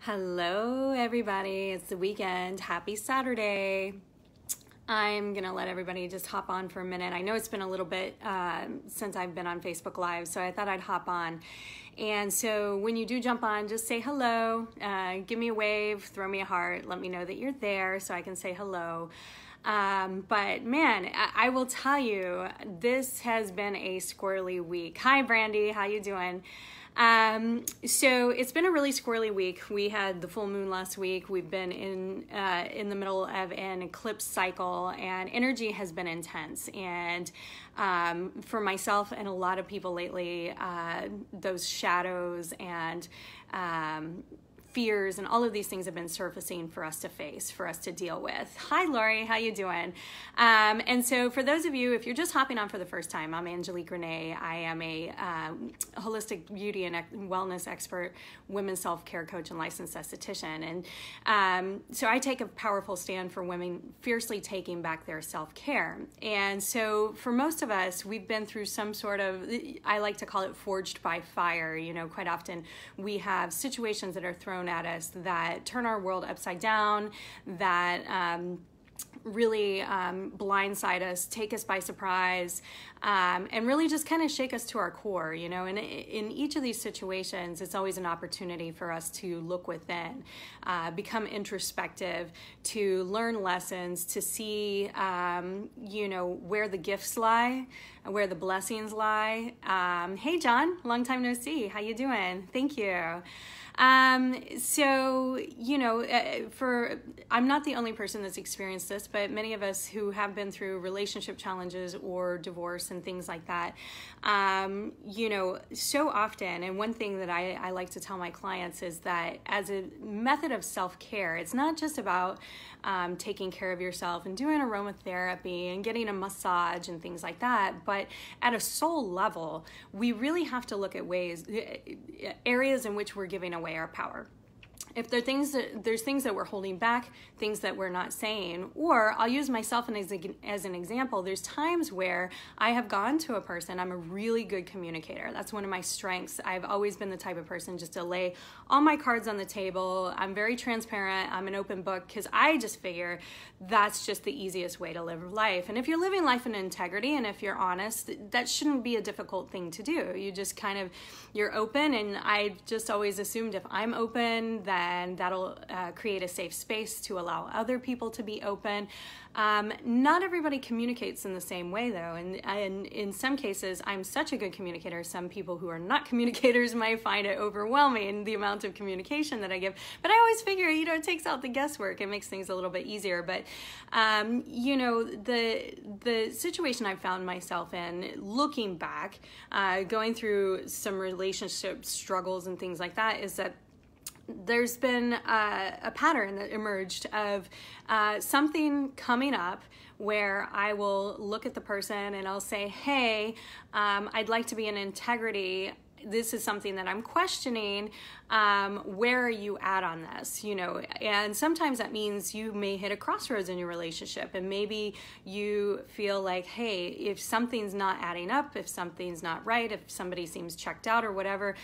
Hello, everybody. It's the weekend. Happy Saturday. I'm going to let everybody just hop on for a minute. I know it's been a little bit since I've been on Facebook Live, so I thought I'd hop on. And so when you do jump on, just say hello, give me a wave, throw me a heart, let me know that you're there so I can say hello. But man, I will tell you, this has been a squirrely week. Hi, Brandy. How you doing? So it's been a really squirrely week. We had the full moon last week. We've been in the middle of an eclipse cycle, and energy has been intense. And for myself and a lot of people lately, those shadows and fears and all of these things have been surfacing for us to face, for us to deal with. Hi, Lori, how you doing? And so for those of you, if you're just hopping on for the first time, I'm Angelique Renee. I am a holistic beauty and wellness expert, women's self-care coach, and licensed esthetician. And so I take a powerful stand for women fiercely taking back their self-care. And so for most of us, we've been through some sort of, I like to call it forged by fire. You know, quite often we have situations that are thrown at us that turn our world upside down, that really blindside us, take us by surprise, and really just kind of shake us to our core, you know. And in each of these situations, it's always an opportunity for us to look within, become introspective, to learn lessons, to see, you know, where the gifts lie, where the blessings lie. Hey, John, long time no see. How you doing? Thank you. So, you know, I'm not the only person that's experienced this, but many of us who have been through relationship challenges or divorce and things like that, you know, so often, and one thing that I like to tell my clients is that as a method of self-care, it's not just about taking care of yourself and doing aromatherapy and getting a massage and things like that, but at a soul level, we really have to look at areas in which we're giving away our power. If there's things that we're holding back, things that we're not saying, or I'll use myself as an example. There's times where I have gone to a person, I'm a really good communicator. That's one of my strengths. I've always been the type of person just to lay all my cards on the table. I'm very transparent. I'm an open book because I just figure that's just the easiest way to live life. And if you're living life in integrity and if you're honest, that shouldn't be a difficult thing to do. You just kind of, you're open, and I just always assumed if I'm open, then that'll create a safe space to allow other people to be open. Not everybody communicates in the same way, though, and in some cases, I'm such a good communicator. Some people who are not communicators might find it overwhelming, the amount of communication that I give. But I always figure, you know, it takes out the guesswork. It makes things a little bit easier. But you know, the situation I found myself in, looking back, going through some relationship struggles and things like that, is that there's been a pattern that emerged of something coming up where I will look at the person and I'll say, hey, I'd like to be in integrity. This is something that I'm questioning. Where are you at on this? You know, and sometimes that means you may hit a crossroads in your relationship, and maybe you feel like, hey, if something's not adding up, if something's not right, if somebody seems checked out or whatever,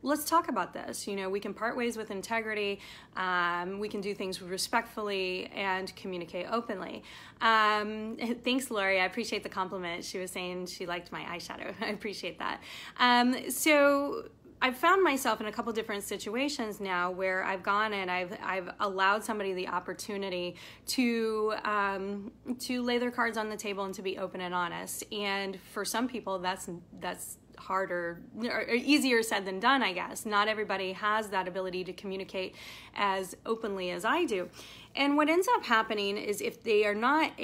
let's talk about this. You know, we can part ways with integrity. We can do things respectfully and communicate openly. Thanks, Lori. I appreciate the compliment. She was saying she liked my eyeshadow. I appreciate that. So I've found myself in a couple different situations now where I've gone and I've allowed somebody the opportunity to lay their cards on the table and to be open and honest. And for some people, that's harder or easier said than done, I guess. Not everybody has that ability to communicate as openly as I do. And what ends up happening is if they are not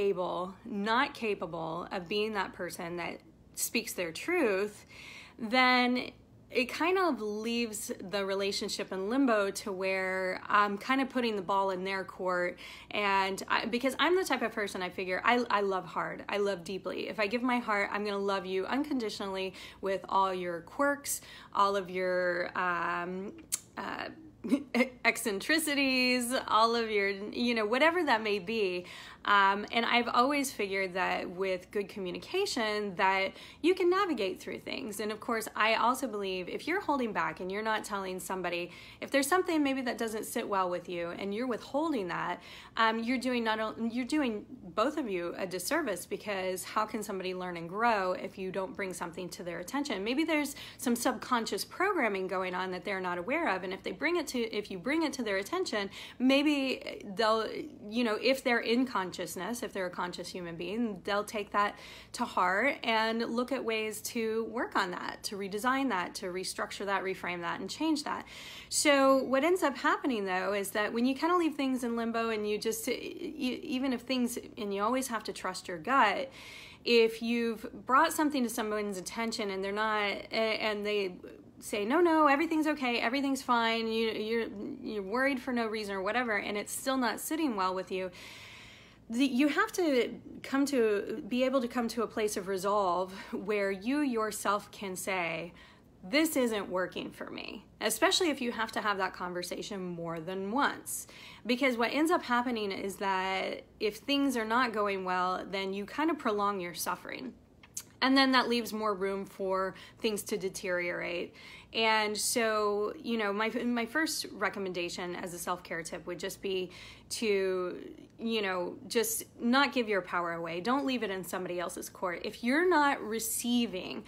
capable of being that person that speaks their truth, then it kind of leaves the relationship in limbo to where I'm kind of putting the ball in their court. And because I'm the type of person, I figure I love hard. I love deeply. If I give my heart, I'm going to love you unconditionally with all your quirks, all of your eccentricities, all of your, you know, whatever that may be. And I've always figured that with good communication that you can navigate through things. And of course, I also believe if you're holding back and you're not telling somebody, if there's something maybe that doesn't sit well with you and you're withholding that, you're doing both of you a disservice, because how can somebody learn and grow if you don't bring something to their attention? Maybe there's some subconscious programming going on that they're not aware of, and if you bring it to their attention, maybe they'll, if they're in consciousness, if they're a conscious human being, they'll take that to heart and look at ways to work on that, to redesign that, to restructure that, reframe that, and change that. So what ends up happening though is that when you kind of leave things in limbo and even if things, and you always have to trust your gut, if you've brought something to someone's attention and they're not, and they say, no, everything's okay, everything's fine, you're worried for no reason or whatever, and it's still not sitting well with you, you have to be able to come to a place of resolve where you yourself can say, this isn't working for me, especially if you have to have that conversation more than once. Because what ends up happening is that if things are not going well, then you kind of prolong your suffering. And then that leaves more room for things to deteriorate. And so, my first recommendation as a self-care tip would just be to, just not give your power away. Don't leave it in somebody else's court. If you're not receiving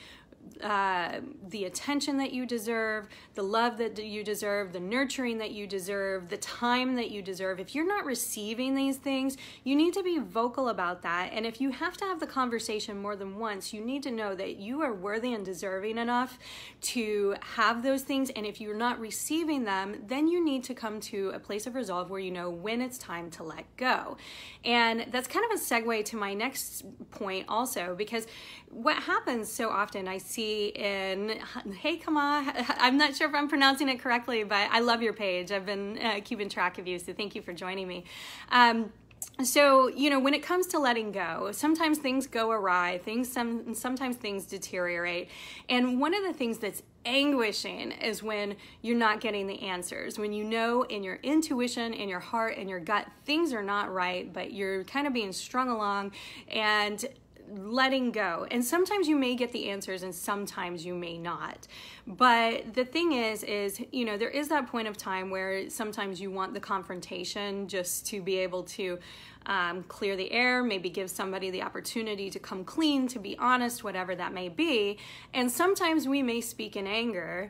the attention that you deserve, the love that you deserve, the nurturing that you deserve, the time that you deserve, if you're not receiving these things, you need to be vocal about that. And if you have to have the conversation more than once, you need to know that you are worthy and deserving enough to have those things. And if you're not receiving them, then you need to come to a place of resolve where you know when it's time to let go. And that's kind of a segue to my next point also, because what happens so often I see in, hey Kama, I'm not sure if I'm pronouncing it correctly, but I love your page. I've been keeping track of you, so thank you for joining me. So, when it comes to letting go, sometimes things go awry, sometimes things deteriorate. And one of the things that's anguishing is when you're not getting the answers, when you know in your intuition, in your heart, in your gut, things are not right, but you're kind of being strung along and letting go. And sometimes you may get the answers and sometimes you may not. But the thing is, there is that point of time where sometimes you want the confrontation just to be able to clear the air, maybe give somebody the opportunity to come clean, to be honest, whatever that may be. And sometimes we may speak in anger.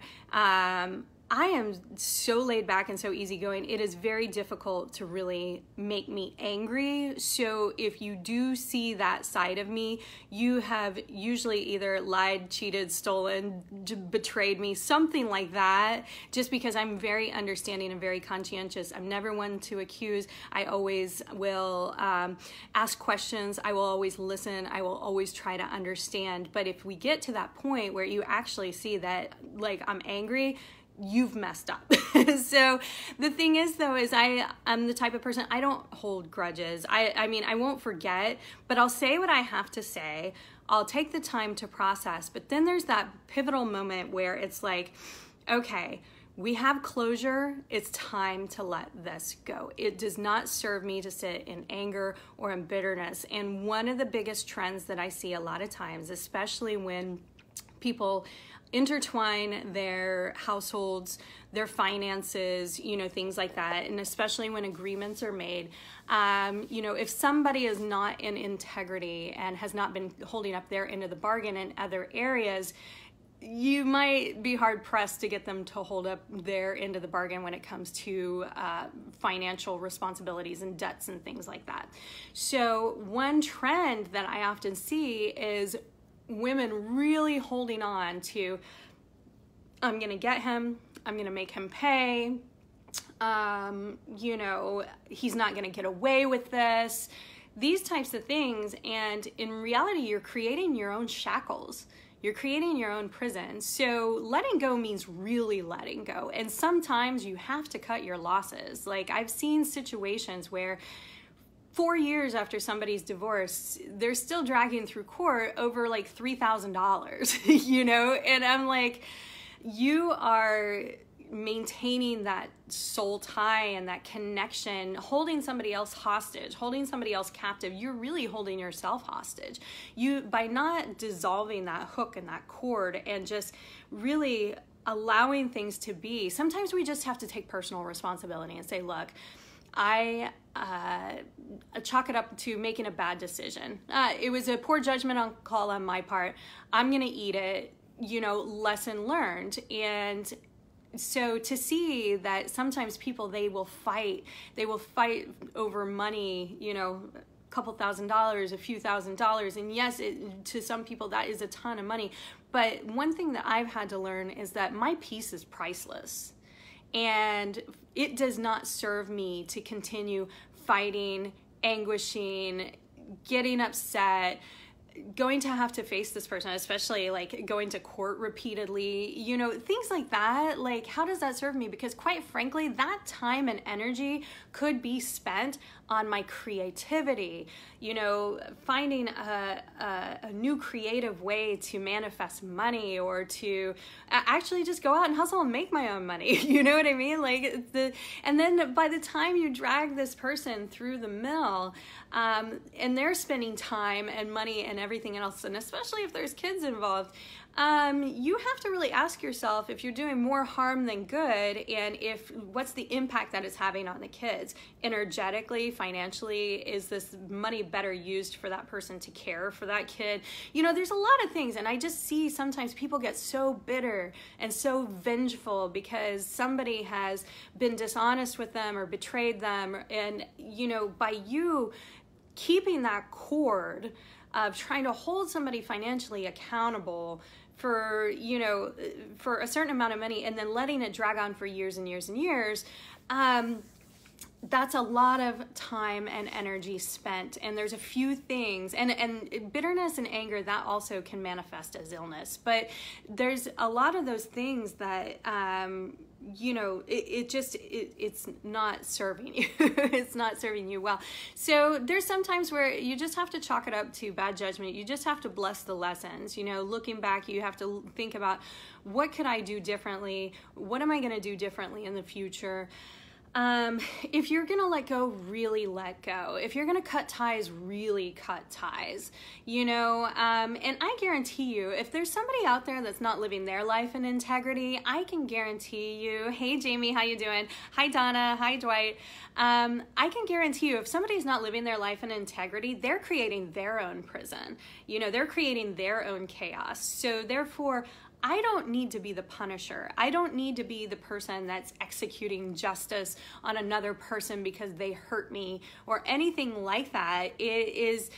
I am so laid back and so easygoing. It is very difficult to really make me angry. So if you do see that side of me, you have usually either lied, cheated, stolen, betrayed me, something like that, just because I'm very understanding and very conscientious. I'm never one to accuse. I always will ask questions. I will always listen. I will always try to understand. But if we get to that point where you actually see that, like, I'm angry, you've messed up. So the thing is though, is I'm the type of person, I don't hold grudges. I mean, I won't forget, but I'll say what I have to say. I'll take the time to process, but then there's that pivotal moment where it's like, okay, we have closure. It's time to let this go. It does not serve me to sit in anger or in bitterness. And one of the biggest trends that I see a lot of times, especially when people intertwine their households, their finances, things like that. And especially when agreements are made, if somebody is not in integrity and has not been holding up their end of the bargain in other areas, you might be hard pressed to get them to hold up their end of the bargain when it comes to financial responsibilities and debts and things like that. So one trend that I often see is women really holding on to, I'm going to get him, I'm going to make him pay, he's not going to get away with this, these types of things. And in reality, you're creating your own shackles. You're creating your own prison. So letting go means really letting go. And sometimes you have to cut your losses. Like, I've seen situations where 4 years after somebody's divorced, they're still dragging through court over like $3,000, and I'm like, you are maintaining that soul tie and that connection, holding somebody else hostage, holding somebody else captive, you're really holding yourself hostage. By not dissolving that hook and that cord and just really allowing things to be, sometimes we just have to take personal responsibility and say, look, I chalk it up to making a bad decision. It was a poor judgment call on my part. I'm going to eat it, lesson learned. And so to see that sometimes people, they will fight over money, a couple $1,000s, a few $1,000s. And yes, to some people that is a ton of money. But one thing that I've had to learn is that my peace is priceless. And it does not serve me to continue fighting, anguishing, getting upset, going to have to face this person, especially like going to court repeatedly, things like that. Like, how does that serve me? Because quite frankly, that time and energy could be spent on my creativity, finding a new creative way to manifest money, or to actually just go out and hustle and make my own money. You know what I mean? And then by the time you drag this person through the mill, and they're spending time and money and everything else, and especially if there's kids involved, you have to really ask yourself if you're doing more harm than good, and what's the impact that it's having on the kids energetically, financially. Is this money better used for that person to care for that kid? There's a lot of things, and I just see sometimes people get so bitter and so vengeful because somebody has been dishonest with them or betrayed them, and by you keeping that cord of trying to hold somebody financially accountable for a certain amount of money and then letting it drag on for years and years and years, that's a lot of time and energy spent. And there's a few things, and bitterness and anger, that also can manifest as illness, but there's a lot of those things that it's not serving you. It's not serving you well. So there's some times where you just have to chalk it up to bad judgment. You just have to bless the lessons. Looking back, you have to think about, what could I do differently? What am I going to do differently in the future? If you're going to let go, really let go. If you're going to cut ties, really cut ties, and I guarantee you, if there's somebody out there that's not living their life in integrity, I can guarantee you, hey, Jamie, how you doing? Hi, Donna. Hi, Dwight. I can guarantee you, if somebody's not living their life in integrity, they're creating their own prison. They're creating their own chaos. So therefore, I don't need to be the punisher. I don't need to be the person that's executing justice on another person because they hurt me or anything like that. It is,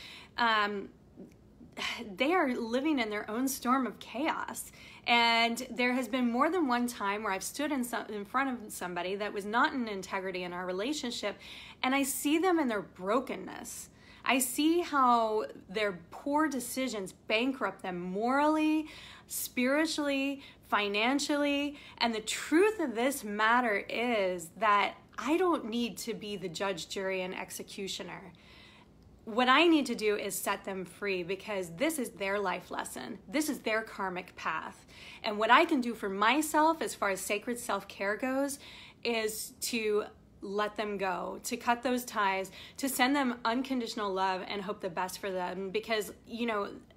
they are living in their own storm of chaos. And there has been more than one time where I've stood in front of somebody that was not in integrity in our relationship, and I see them in their brokenness. I see how their poor decisions bankrupt them morally, spiritually, financially. And the truth of this matter is that I don't need to be the judge, jury, and executioner. What I need to do is set them free, because this is their life lesson. This is their karmic path. And what I can do for myself as far as sacred self-care goes is to let them go, to cut those ties, to send them unconditional love and hope the best for them. Because,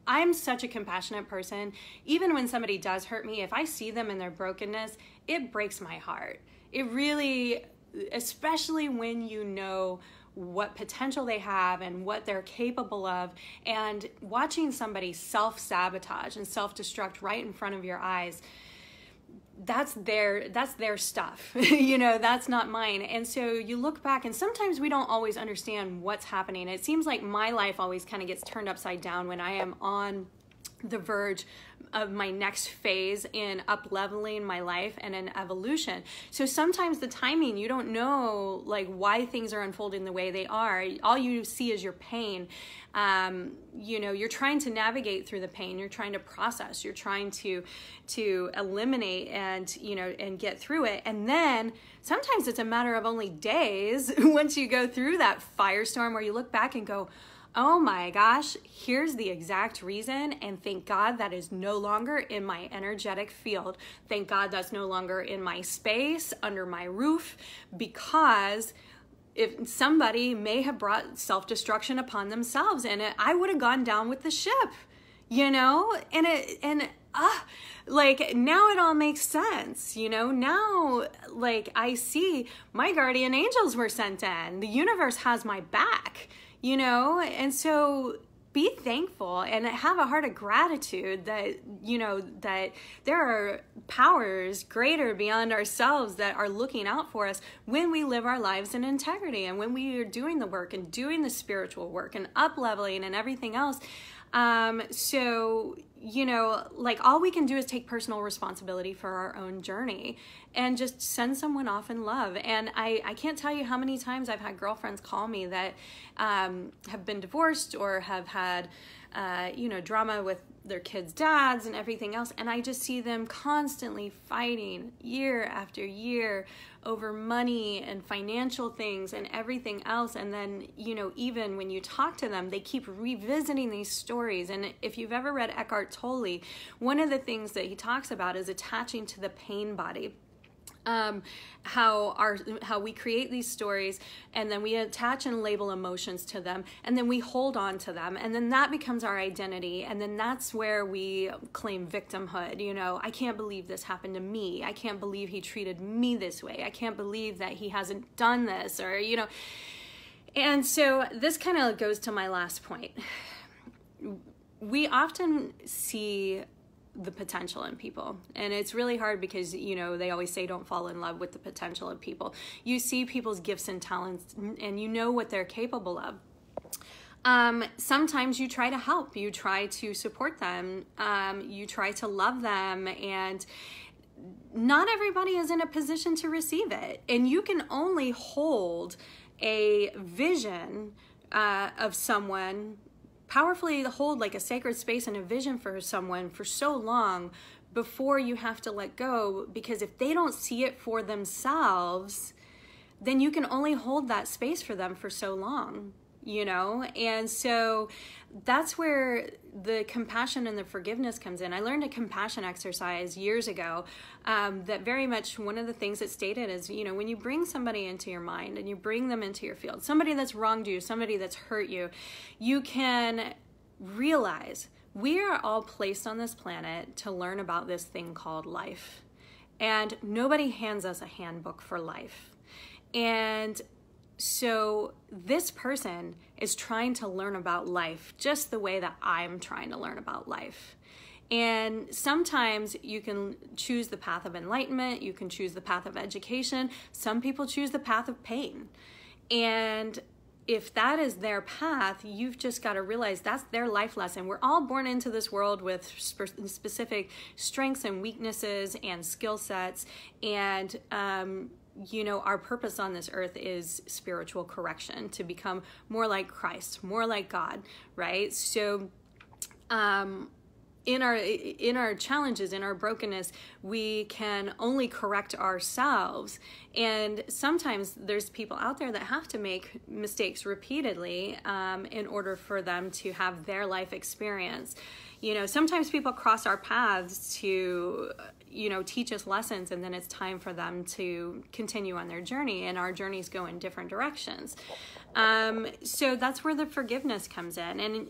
I'm such a compassionate person. Even when somebody does hurt me, if I see them in their brokenness, it breaks my heart. It really, especially when you know what potential they have and what they're capable of, and watching somebody self-sabotage and self-destruct right in front of your eyes, that's their stuff. That's not mine. And so you look back, and sometimes we don't always understand what's happening. It seems like my life always kind of gets turned upside down when I am on the verge of my next phase in up-leveling my life and in evolution. So sometimes the timing, you don't know why things are unfolding the way they are. All you see is your pain. You're trying to navigate through the pain. You're trying to process. You're trying to eliminate and get through it. And then sometimes it's a matter of only days once you go through that firestorm where you look back and go, oh my gosh, here's the exact reason, and thank God that is no longer in my energetic field. Thank God that's no longer in my space, under my roof, because if somebody may have brought self-destruction upon themselves, and I would have gone down with the ship, you know? Like, now it all makes sense, you know? Now, like, I see my guardian angels were sent in. The universe has my back, you know? And so be thankful and have a heart of gratitude that, you know, that there are powers greater beyond ourselves that are looking out for us when we live our lives in integrity, and when we are doing the work and doing the spiritual work and up-leveling and everything else. So, you know, like, all we can do is take personal responsibility for our own journey and just send someone off in love. And I can't tell you how many times I've had girlfriends call me that have been divorced or have had, you know, drama with their kids' dads and everything else. And I just see them constantly fighting year after year over money and financial things and everything else. And then, you know, even when you talk to them, they keep revisiting these stories. And if you've ever read Eckhart Tolle, one of the things that he talks about is attaching to the pain body. How we create these stories, and then we attach and label emotions to them, and then we hold on to them, and then that becomes our identity, and then that's where we claim victimhood. You know, I can't believe this happened to me. I can't believe he treated me this way. I can't believe that he hasn't done this, or, you know. And so this kind of goes to my last point. We often see the potential in people, and it's really hard because, you know, they always say don't fall in love with the potential of people. You see people's gifts and talents, and you know what they're capable of. Sometimes you try to help, you try to support them, you try to love them, and not everybody is in a position to receive it. And you can only hold a vision of someone, powerfully hold like a sacred space and a vision for someone for so long before you have to let go, because if they don't see it for themselves, then you can only hold that space for them for so long, you know? And so that's where the compassion and the forgiveness comes in. I learned a compassion exercise years ago that very much one of the things it stated is, you know, when you bring somebody into your mind and you bring them into your field, somebody that's wronged you, somebody that's hurt you, you can realize we are all placed on this planet to learn about this thing called life. And nobody hands us a handbook for life. And so this person is trying to learn about life just the way that I'm trying to learn about life. And sometimes you can choose the path of enlightenment, you can choose the path of education. Some people choose the path of pain. And if that is their path, you've just got to realize that's their life lesson. We're all born into this world with specific strengths and weaknesses and skill sets. And, you know, our purpose on this earth is spiritual correction, to become more like Christ, more like God, right? So, in our challenges, in our brokenness, we can only correct ourselves. And sometimes there's people out there that have to make mistakes repeatedly in order for them to have their life experience. You know, sometimes people cross our paths to, you know, teach us lessons, and then it's time for them to continue on their journey, and our journeys go in different directions. So that's where the forgiveness comes in. And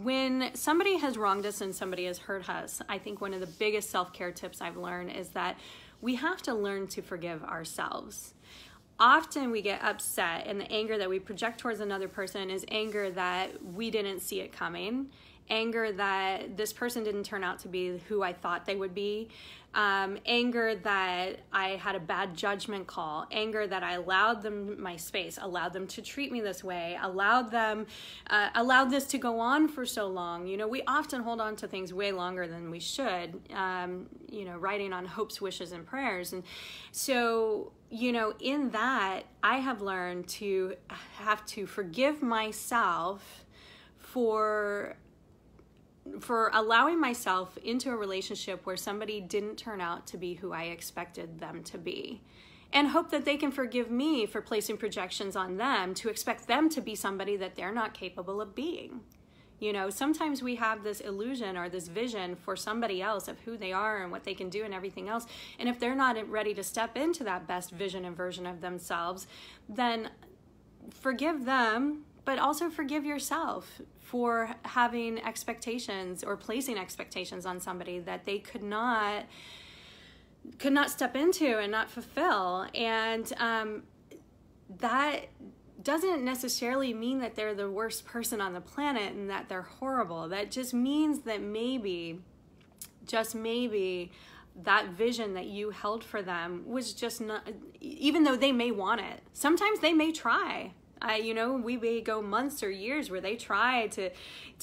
when somebody has wronged us and somebody has hurt us, I think one of the biggest self-care tips I've learned is that we have to learn to forgive ourselves. Often we get upset, and the anger that we project towards another person is anger that we didn't see it coming, anger that this person didn't turn out to be who I thought they would be, anger that I had a bad judgment call, anger that I allowed them my space, allowed them to treat me this way, allowed this to go on for so long. You know, we often hold on to things way longer than we should, you know, writing on hopes, wishes, and prayers. And so, you know, in that, I have learned to have to forgive myself for allowing myself into a relationship where somebody didn't turn out to be who I expected them to be. and hope that they can forgive me for placing projections on them to expect them to be somebody that they're not capable of being. You know, sometimes we have this illusion or this vision for somebody else of who they are and what they can do and everything else. And if they're not ready to step into that best vision and version of themselves, then forgive them, but also forgive yourself for having expectations or placing expectations on somebody that they could not step into and not fulfill. And that doesn't necessarily mean that they're the worst person on the planet and that they're horrible. That just means that maybe, just maybe, that vision that you held for them was just not, even though they may want it. Sometimes they may try. You know, we may go months or years where they try to,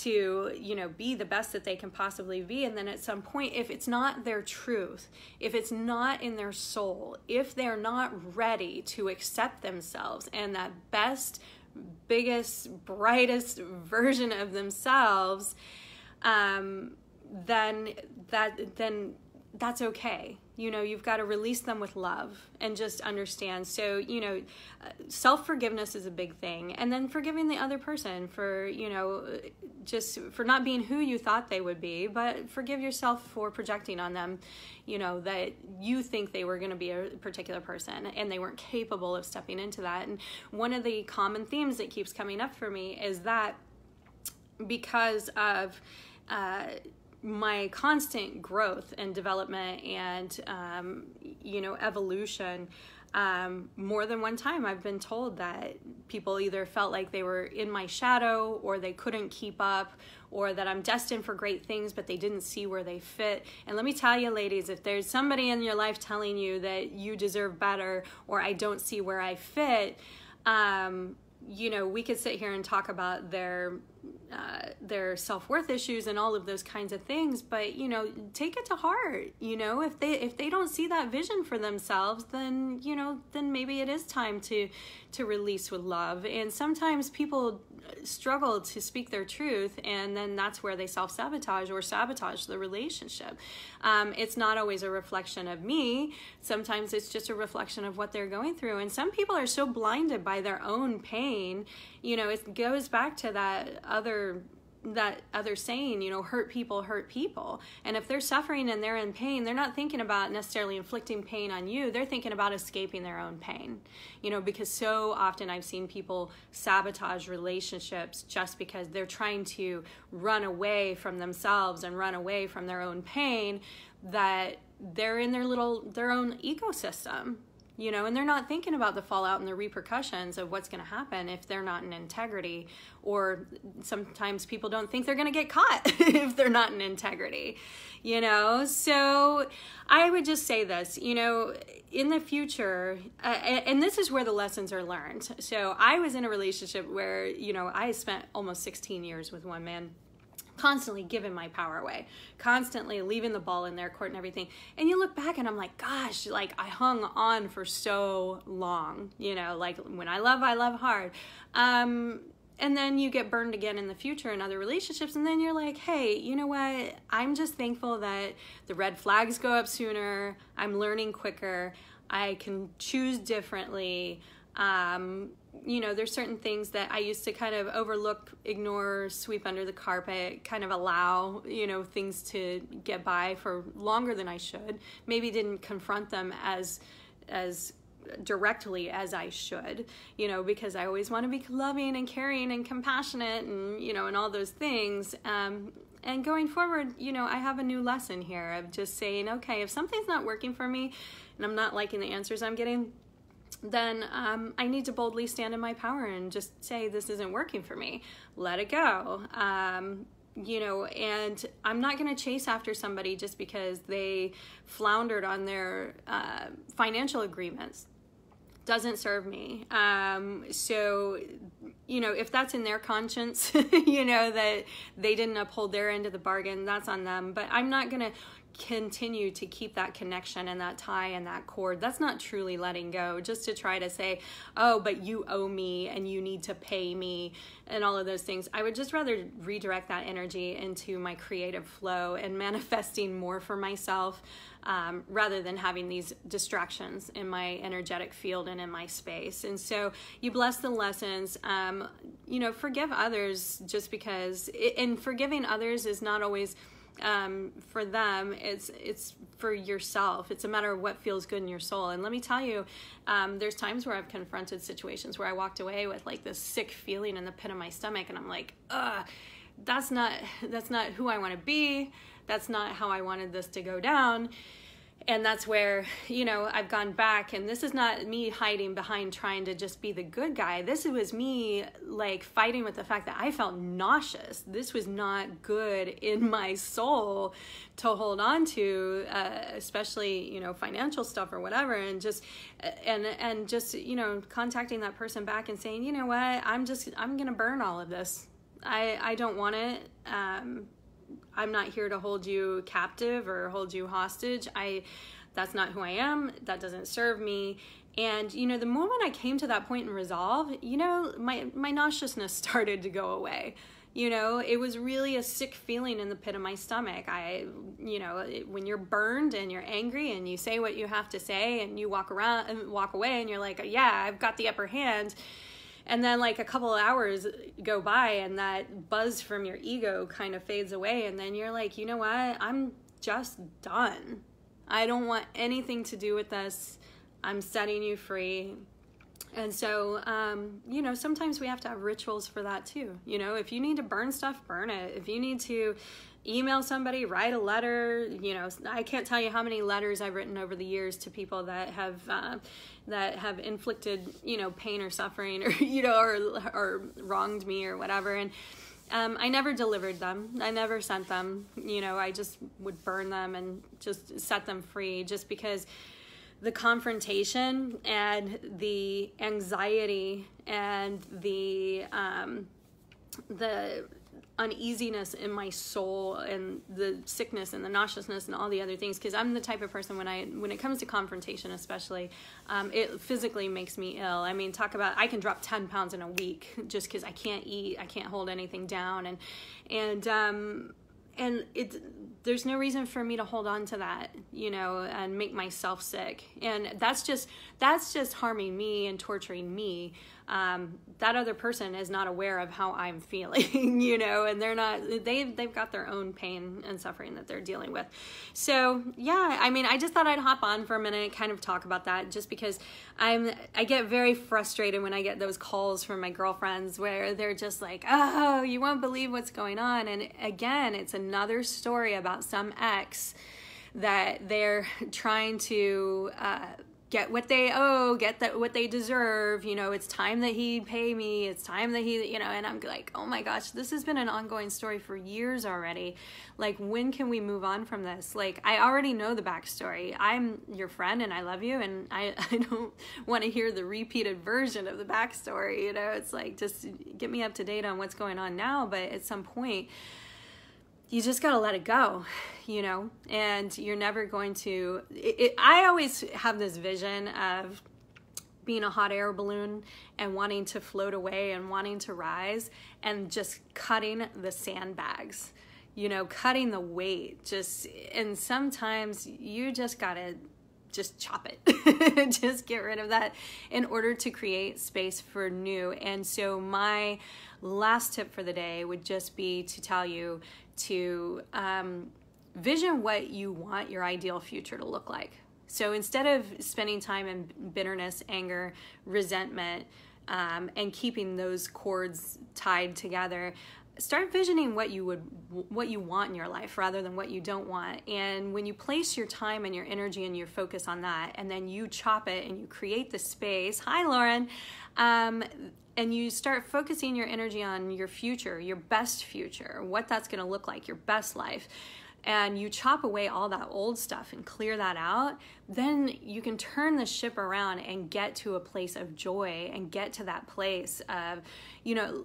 you know, be the best that they can possibly be. And then at some point, if it's not their truth, if it's not in their soul, if they're not ready to accept themselves and that best, biggest, brightest version of themselves, then that's okay. You know, you've got to release them with love and just understand. So, you know, self-forgiveness is a big thing. And then forgiving the other person for, you know, just for not being who you thought they would be, but forgive yourself for projecting on them, you know, that you think they were going to be a particular person and they weren't capable of stepping into that. And one of the common themes that keeps coming up for me is that because of, my constant growth and development and, you know, evolution, more than one time I've been told that people either felt like they were in my shadow or they couldn't keep up, or that I'm destined for great things, but they didn't see where they fit. And let me tell you, ladies, if there's somebody in your life telling you that you deserve better or I don't see where I fit, you know, we could sit here and talk about their self-worth issues and all of those kinds of things, but, you know, take it to heart. You know, if they don't see that vision for themselves, then, you know, then maybe it is time to release with love. And sometimes people struggle to speak their truth, and then that's where they self-sabotage or sabotage the relationship. It's not always a reflection of me. Sometimes it's just a reflection of what they're going through. And some people are so blinded by their own pain. You know, it goes back to that other saying, you know, hurt people hurt people. And if they're suffering and they're in pain, they're not thinking about necessarily inflicting pain on you. They're thinking about escaping their own pain, you know, because so often I've seen people sabotage relationships just because they're trying to run away from themselves and run away from their own pain, that they're in their own ecosystem. You know, and they're not thinking about the fallout and the repercussions of what's going to happen if they're not in integrity. Or sometimes people don't think they're going to get caught if they're not in integrity, you know. So I would just say this, you know, in the future, and this is where the lessons are learned. So I was in a relationship where, you know, I spent almost 16 years with one man, constantly giving my power away, constantly leaving the ball in their court and everything. And you look back and I'm like, gosh, like I hung on for so long, you know, like when I love hard. And then you get burned again in the future in other relationships. And then you're like, hey, you know what? I'm just thankful that the red flags go up sooner. I'm learning quicker. I can choose differently. You know, there's certain things that I used to kind of overlook, ignore, sweep under the carpet, kind of allow, you know, things to get by for longer than I should. Maybe didn't confront them as directly as I should, you know, because I always want to be loving and caring and compassionate and, you know, and all those things. And going forward, you know, I have a new lesson here of just saying, okay, if something's not working for me and I'm not liking the answers I'm getting, then I need to boldly stand in my power and just say, this isn't working for me. Let it go. You know, and I'm not going to chase after somebody just because they floundered on their financial agreements. Doesn't serve me. So, you know, if that's in their conscience, you know, that they didn't uphold their end of the bargain, that's on them. But I'm not going to continue to keep that connection and that tie and that cord. That's not truly letting go, just to try to say, oh, but you owe me and you need to pay me and all of those things. I would just rather redirect that energy into my creative flow and manifesting more for myself, rather than having these distractions in my energetic field and in my space. And so you bless the lessons, forgive others just because, and forgiving others is not always for them, it's for yourself. It's a matter of what feels good in your soul. And let me tell you, there's times where I've confronted situations where I walked away with like this sick feeling in the pit of my stomach, and I'm like, that's not who I want to be. That's not how I wanted this to go down. And that's where, I've gone back, and this is not me hiding behind trying to just be the good guy. This was me like fighting with the fact that I felt nauseous. This was not good in my soul to hold on to, especially, financial stuff or whatever. And just, and just, contacting that person back and saying, you know what, I'm going to burn all of this. I don't want it. I'm not here to hold you captive or hold you hostage. That's not who I am. That doesn't serve me. And, the moment I came to that point in resolve, my nauseousness started to go away. It was really a sick feeling in the pit of my stomach. When you're burned and you're angry and you say what you have to say and you walk around and walk away and you're like, yeah, I've got the upper hand. And then like a couple of hours go by and that buzz from your ego kind of fades away. And then you're like, you know what? I'm just done. I don't want anything to do with this. I'm setting you free. And so, sometimes we have to have rituals for that too. If you need to burn stuff, burn it. If you need to email somebody, write a letter, I can't tell you how many letters I've written over the years to people that have inflicted, pain or suffering or, or wronged me or whatever. And, I never delivered them. I never sent them, I just would burn them and just set them free, just because the confrontation and the anxiety and the uneasiness in my soul and the sickness and the nauseousness and all the other things, because I'm the type of person when it comes to confrontation especially, it physically makes me ill. I mean, talk about, I can drop 10 pounds in a week just because I can't eat, I can't hold anything down, and there's no reason for me to hold on to that, and make myself sick. And that's just harming me and torturing me. That other person is not aware of how I'm feeling, and they've got their own pain and suffering that they're dealing with. So yeah, I just thought I'd hop on for a minute, kind of talk about that, just because I get very frustrated when I get those calls from my girlfriends where they're just like, oh, you won't believe what's going on. And again, it's another story about some ex that they're trying to, get what they owe, what they deserve. It's time that he pay me. It's time that he, and I'm like, oh my gosh, this has been an ongoing story for years already. Like, when can we move on from this? Like, I already know the backstory. I'm your friend and I love you, and I don't want to hear the repeated version of the backstory. It's like, just get me up to date on what's going on now. But at some point, you just got to let it go, and you're never going to, I always have this vision of being a hot air balloon and wanting to float away and wanting to rise and just cutting the sandbags, cutting the weight, and sometimes you just got to just chop it, just get rid of that in order to create space for new. And so my last tip for the day would just be to tell you to vision what you want your ideal future to look like. So instead of spending time in bitterness, anger, resentment, and keeping those cords tied together, start visioning what you want in your life rather than what you don't want. And when you place your time and your energy and your focus on that, and then you chop it and you create the space, hi Lauren, and you start focusing your energy on your future, your best future, what that's going to look like, your best life, and you chop away all that old stuff and clear that out, then you can turn the ship around and get to a place of joy and get to that place of,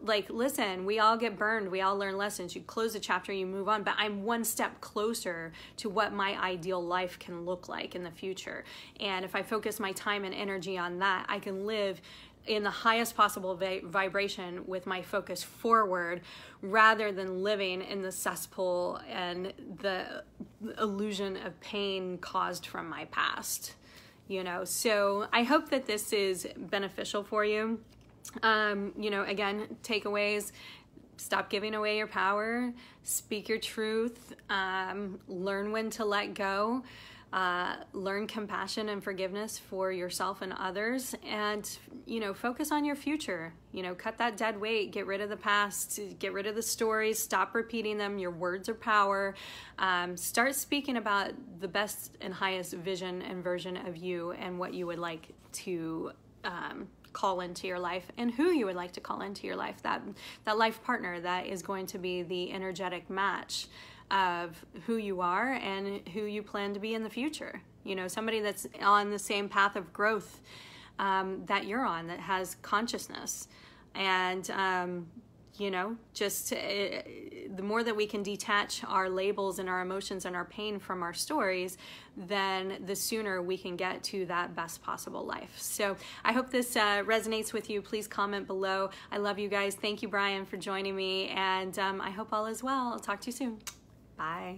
like, listen, we all get burned, we all learn lessons, you close a chapter, you move on, but I'm one step closer to what my ideal life can look like in the future. And if I focus my time and energy on that, I can live in the highest possible vibration with my focus forward, rather than living in the cesspool and the illusion of pain caused from my past. You know, so I hope that this is beneficial for you. You know, again, takeaways: stop giving away your power, speak your truth, learn when to let go, learn compassion and forgiveness for yourself and others, and, you know, focus on your future. You know, cut that dead weight, get rid of the past, get rid of the stories, stop repeating them. Your words are power. Start speaking about the best and highest vision and version of you and what you would like to call into your life, and who you would like to call into your life, that life partner that is going to be the energetic match of who you are and who you plan to be in the future. You know, somebody that's on the same path of growth that you're on, that has consciousness. And you know, just the more that we can detach our labels and our emotions and our pain from our stories, then the sooner we can get to that best possible life. So I hope this resonates with you. Please comment below. I love you guys. Thank you, Brian, for joining me. And I hope all is well. I'll talk to you soon. Bye.